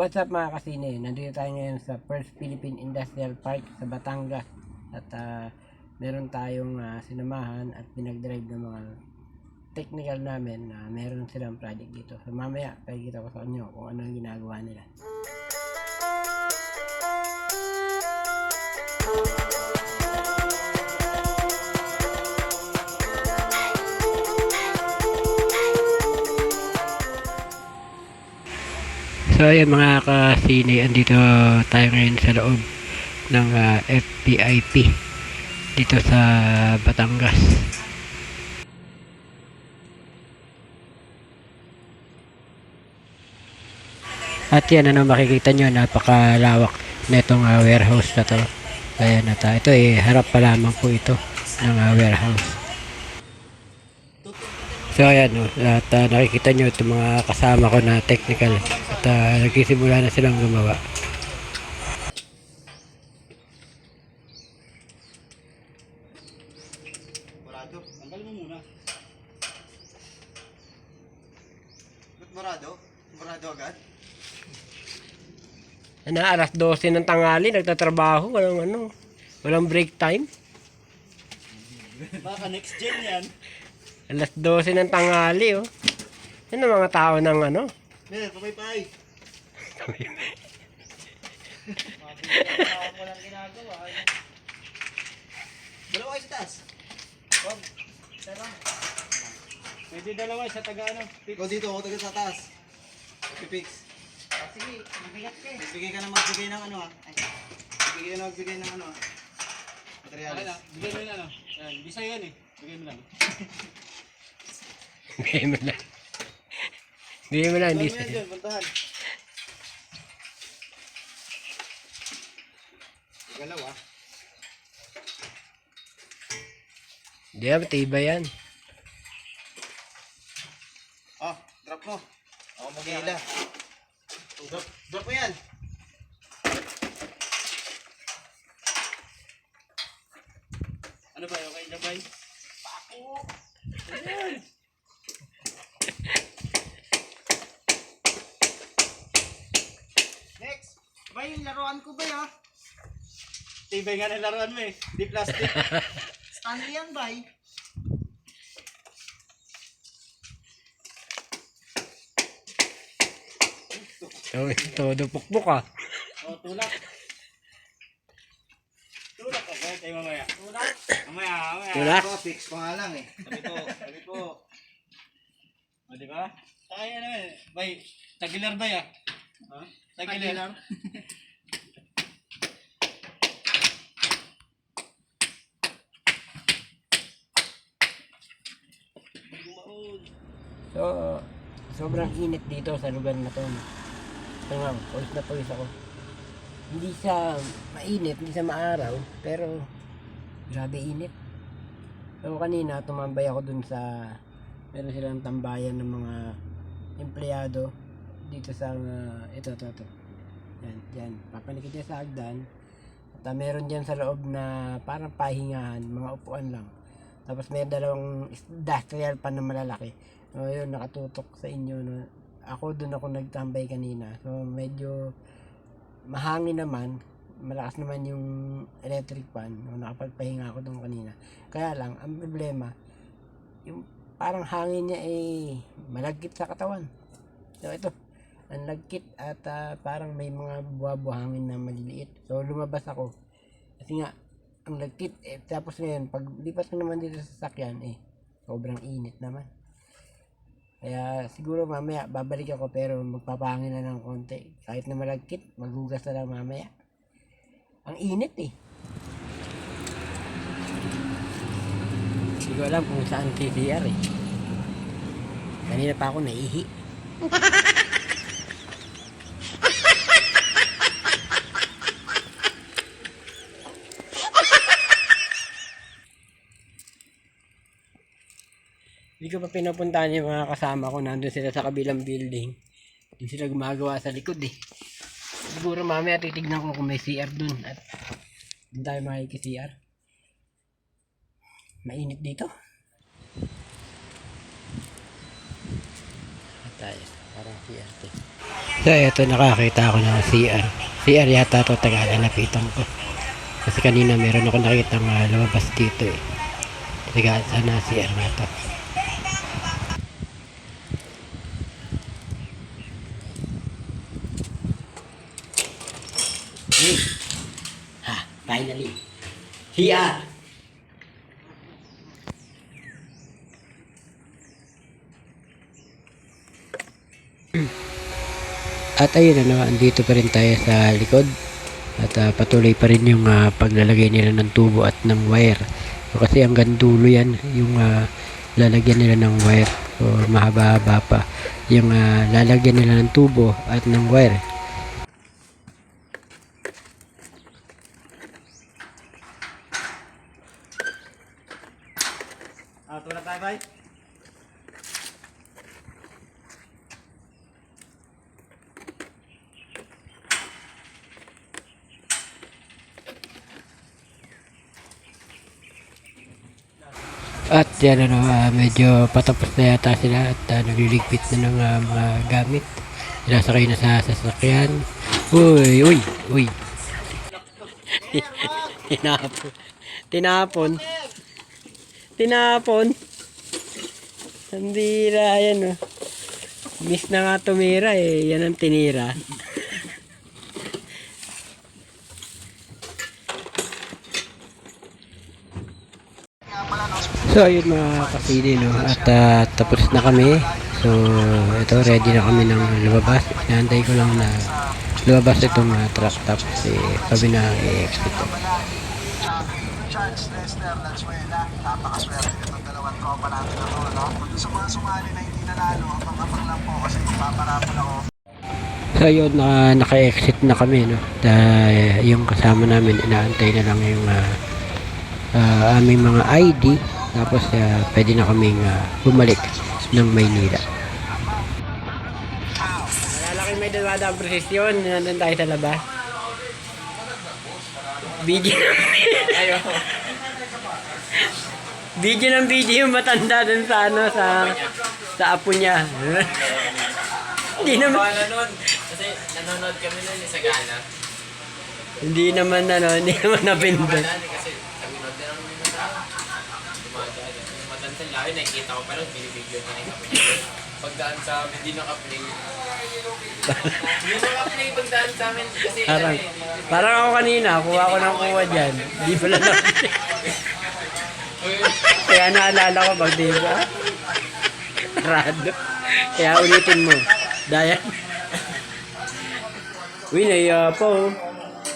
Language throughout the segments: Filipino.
What's up mga kasine? Nandito tayo ngayon sa First Philippine Industrial Park sa Batangas. At meron tayong sinamahan at pinag-drive ng mga technical namin na meron silang project dito. So mamaya, pakikita ko sa inyo kung ano yung ginagawa nila. So ayan mga kasine, andito tayo ngayon sa loob ng FPIP dito sa Batangas. At yan, ano makikita nyo, napakalawak na itong warehouse na to. Ayan, at ito harap pa lamang po ito ng warehouse. So ayan, at nakikita nyo itong mga kasama ko na technical at nagsisimula na silang gumawa. Morado? Tanggal mo muna. Ba't morado? Morado agad? Alas 12 ng tanghali, nagtatrabaho, walang break time. Baka next gen yan. Alas 12 ng tanghali, oh. Yan ang mga tao ng Pamay-pay. Walang ginagawa. Dalawa kayo sa taas. Wag. Dalawa. Pwede dalawa sa taga ano. Ikaw dito, ako taga sa taas. Pipix. Sige, mabigat ka eh. Bigay ka na magbigay ng ano ah. Bigay ka na magbigay ng ano ah. Materialis. Ayan, bigay mo yung ano. Ayan, bisa yan eh. Bigay mo lang. Bigay mo lang. Bigay mo lang, hindi Dami yan dyan, puntahan. Galaw ah. Hindi, matibay yan. Oh, drop mo. Ako mag-iila. Drop mo yan. Ano ba? Okay na ba? Pako! Ayan! Next. Ba yung laruan ko ba ya? Tibay nga ng laruan mo eh. Di plastic. Stanley yan ba? Todo pukpuk ah. O, tulak. Tulak ka. Kaya tayo mamaya. Tulak. Mamaya. Tulak? Ako, fix pa nga lang eh. Sabi po. O, di ba? Kaya na eh. Bay, tagilar ba ya? Ha? Tagilar. So, sobrang init dito sa lugar na to. Ito nga, pawis na pawis ako. Hindi siya mainit, hindi siya maaraw, pero grabe init. So kanina, tumambay ako dun sa, meron silang tambayan ng mga empleyado dito sa, ito. Yan, dyan. Papanikit niya sa hagdan. At meron dyan sa loob na parang pahingahan, mga upuan lang. Tapos may dalawang industrial pa na malalaki. So yun, nakatutok sa inyo. No? Ako doon ako nagtambay kanina. So medyo mahangin naman. Malakas naman yung electric fan. No? Nakapagpahinga ako doon kanina. Kaya lang, ang problema, yung parang hangin niya malagkit sa katawan. So ito, ang lagkit at parang may mga buhangin na maliliit. So lumabas ako. Kasi nga, ang lagkit tapos ngayon pag lipat ko naman dito sa sasakyan sobrang init naman, kaya siguro mamaya babalik ako pero magpapahangin na ng konti kahit na malagkit, maghugas na lang mamaya, ang init hindi ko alam kung saan CCR kanina pa ako naihi. Hindi ko pa pinupuntahan yung mga kasama ko. Nandun sila sa kabilang building. Hindi sila gumagawa sa likod Siguro mamaya titignan ko kung may CR dun. At dun tayo makikisi-CR. Mainit dito. At tayo. Parang CR. So eto, nakakita ako ng CR. CR yata to, taga-lalapitan ko. Kasi kanina meron ako nakitang lumabas dito eh. Taga sana CR na to. Ha, finally. CR. At ayun andito pa rin tayo sa likod. At patuloy pa rin yung paglalagay nila ng tubo at ng wire. So, kasi hanggang dulo yan yung lalagyan nila ng wire. So mahaba-haba pa yung lalagyan nila ng tubo at ng wire. Tulad tayo, bay. At yan medyo patapos na yata sila at nagliligpit na ng mga gamit. Sinasakay na sa sasakyan. Uy, uy, uy. Tinapon. Tinapon. Tinapon. Sandira, yan Miss na nga tumira eh. Yan ang tinira. So ayun mga kasili at tapos na kami. So ito, ready na kami ng lumabas. Inaantay ko lang na lumabas itong truck top kasi kami na i-exit. Charles Lester Lazuela, napakaswerte nitong dalawang tropa natin na to, no? Kung sa mga sumali na hindi nanalo, abang-abang lang po kasi paparapol ako. So yun, naka-exit na kami yung kasama namin, inaantay na lang yung aming mga ID. Tapos pwede na kaming bumalik ng Maynila. Malalaki may dalawang presisyon. Nandun tayo sa labas. Video. Video ng video yung matanda dun sa sa apo niya. Hindi naman. Kasi nanonood kami nun sa gala. Hindi naman napindot. Kasi nanonood din kami nun sa dumadaan. Yung matanda layo, nakikita ko pa rin, binibigyo na rin kami. Pagdaan sa amin, di naka-play. Di naka-play pagdaan sa amin. Kasi Parang ako kanina, kuha ko ng kuha dyan. Di pala na. Kaya naalala ko pag di ba? Rado. Kaya ulitin mo. Daya. Uy, naiya pa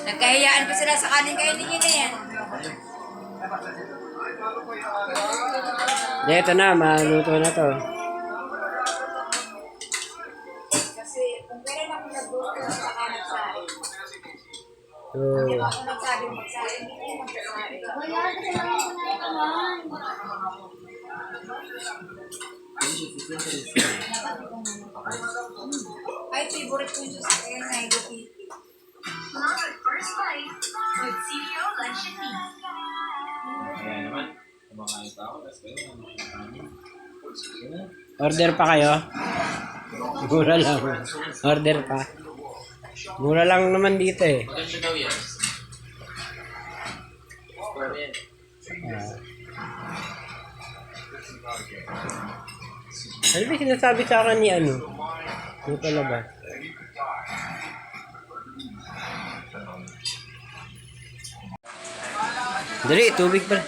Nagkahiyaan pa sila sa kanin kainin niyo na yan. Ito na, maluto na to. Kasi kung kailan ako nagluto sa kanin sa akin. So, Ako nagsabi magsain, hindi kayo magsasabi. Wala kasi ay, favorite ko yung sa kaya na higupiti. First bite with CEO Lunch and Meat. Kaya naman, kumakain pa ako, tapos kayo, kumakain. order pa kayo? Mura lang. Order pa. Mura lang naman dito eh. Maganda daw yan. Square yan. Ano ba sinasabi sa akin ni ano? Ano pala ba? Dali, tubig pa.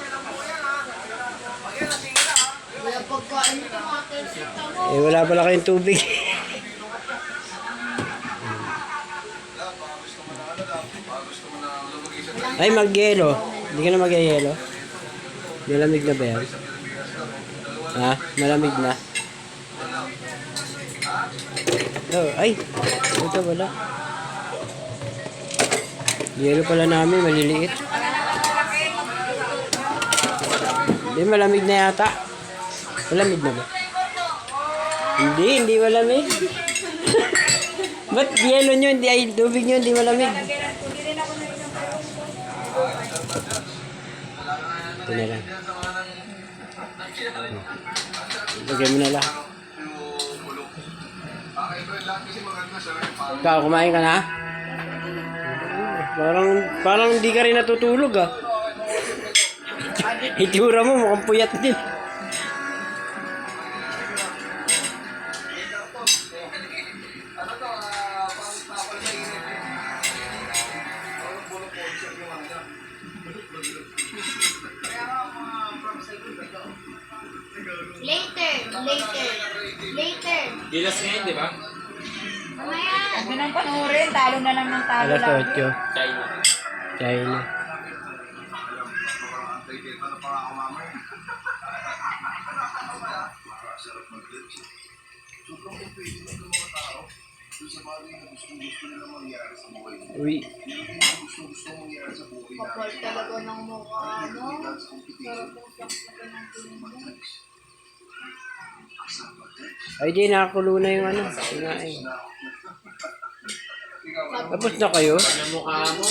Eh, wala pala kayong tubig. Ay, mag-yelo. Hindi ka na mag-yelo. Malamig na ba yan? Ha? Malamig na? Oh, ay! Ito wala. Yelo pala namin, maliliit. Hindi, malamig na yata. Malamig na ba? Hindi malamig. Ba't yelo nyo, hindi ay tubig nyo, hindi malamig? Ito na lang. Lagyan mo na lang. Ikaw, kumain ka na? Parang hindi ka rin natutulog ah. Itura mo, mukhang puyat din. Later. Gilas ngayon, di ba? Mamaya. Huwag na nang panurin, talo na lang ng talo Alas lang. 8. China. China. Uy. Kapal talaga ng mukha, no? Sarap ng saksakan ng tingin. Ay, di nakakulo na yung ano. Sinain. Tapos na kayo? Ang mukha mo.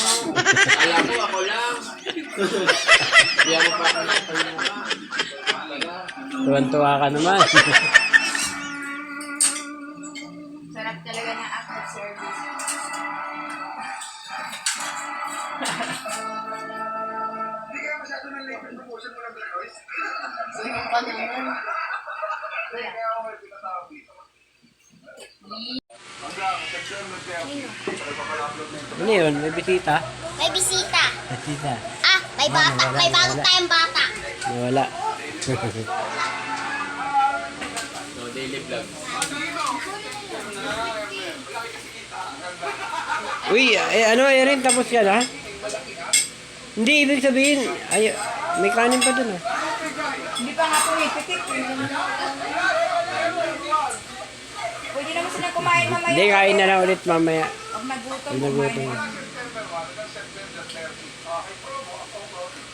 Alam mo, ako lang. Hindi ako pa ako lang pala mukha. Tuwan-tuwa ka naman. Sarap talaga ng active service. Sarap ka naman. Kuya. Ano yun? May bisita? May bisita. Bisita. Ah, may bata. wala, May bago wala. tayong bata. Nawala. No, daily vlog. Uy, ano, Erin, tapos ka na? Hindi, ibig sabihin, ay, may kanin pa dun ah. Hindi pa nga pumipitik. Pwede naman sila kumain mamaya. Hindi, kain na lang ulit mamaya. Pag nagutom, Pag nagutom. kumain.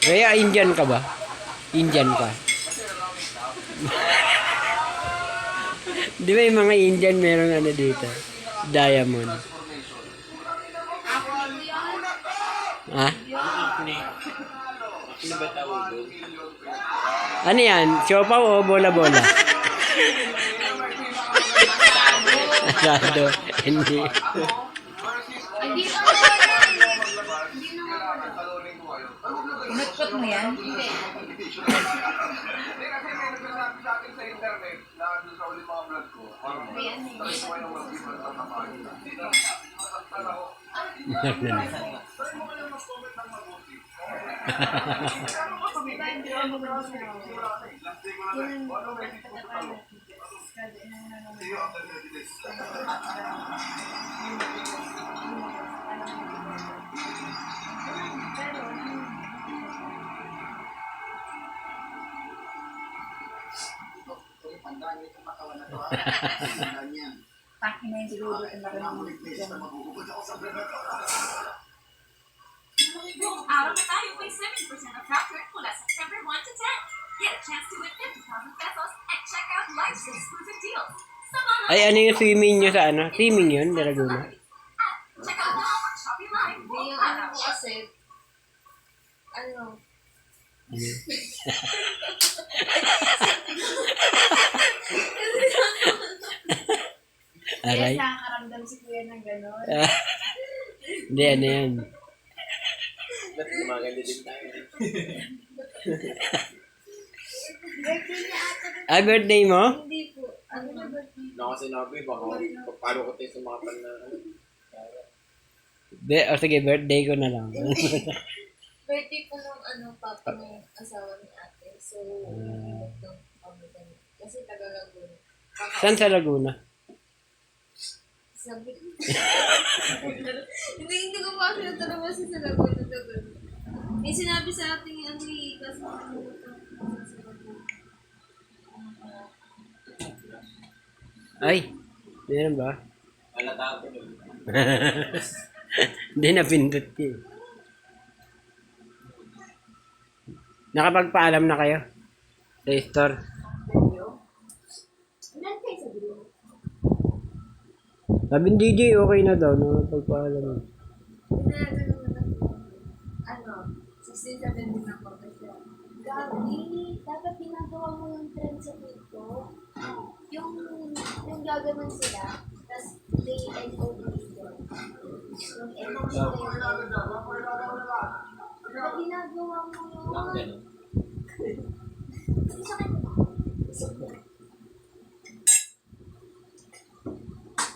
Kaya Indian ka ba? Indian ka. Di ba yung mga Indian meron ano dito? Diamond. Ha? Ano ba tawag doon? Ano yan? Siopaw o bola-bola? Asado. Hindi. Hindi pa naman. Pinutput mo yan? Hindi. Taki na yung siguro kung marunong Buong araw na tayo may 7% of profit mula September 1 to 10. Get a chance to win 50,000 pesos and check out life's exclusive deals. Sa mga Ay, ano yung swimming nyo sa ano? Swimming yun, de Laguna. check out now on Shopee Live. Hindi yung ano ko kasi, ano, Aray. kaya nakakaramdam si kuya ng gano'n. Hindi, ano yan? Ba't gumaganda din tayo? Birthday niya ata. Birthday mo? Hindi po. Ano na birthday? Naka sinabi, baka paano ko tayo sa mga pan na ano. Sige, birthday ko na lang. Birthday po nung ano, papa ng asawa ni ate. So, kasi taga Laguna. Saan sa Laguna? Sabi ko. Hindi ko pa kasi natanong kasi sa Laguna. May sinabi sa ating ano kasi Ay, meron ba? Halata ko nun. Hindi na pindot yun. Nakapagpaalam na kayo? Sa store? Nantay sa dulo. Sabi ni DJ, okay na daw. Nakapagpaalam na. Ano, 16-17 na po kasi. Gabi, dapat ginagawa mo yung trend sa TikTok. Yung gaganon sila, Tapos, D-N-O-B. Yung N-O-B. Ba't ginagawa mo yun?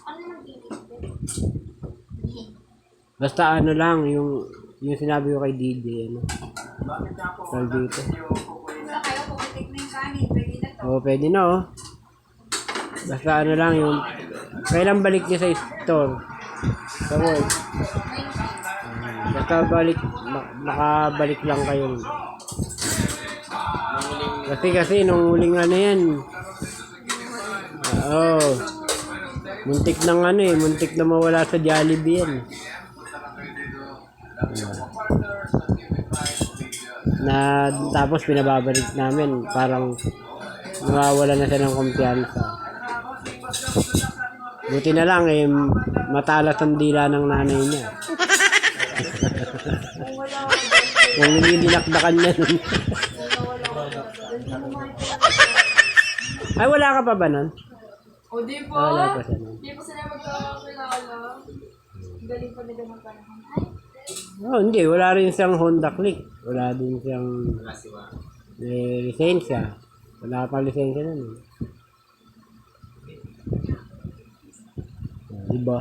Ano nang init? Basta ano lang, yung sinabi ko kay DJ, ano. Tawag dito. Basta kayo, pumatik na yung kanin. Pwede na to. Oo, pwede na, oh. Basta ano lang, yung... Kailan balik niya sa store? Sa work. Basta balik, nakabalik lang kayo. Kasi nung huling ano yan. Oo. Muntik nang ano eh, muntik na mawala sa Jollibee yan. Na tapos pinababalik namin, parang nawawala na siya ng kumpiyansa. Buti na lang eh, matalas ang dila ng nanay niya. Kung hindi dinakdakan niya nun. Ay, wala ka pa ba nun? O, di ba? Wala pa siya nun. Di ba sila magkakakilala? Galing pa nila ng panahon. Oh, hindi. Wala rin siyang Honda Click. Wala din siyang lisensya. Wala pa lisensya nun. Diba?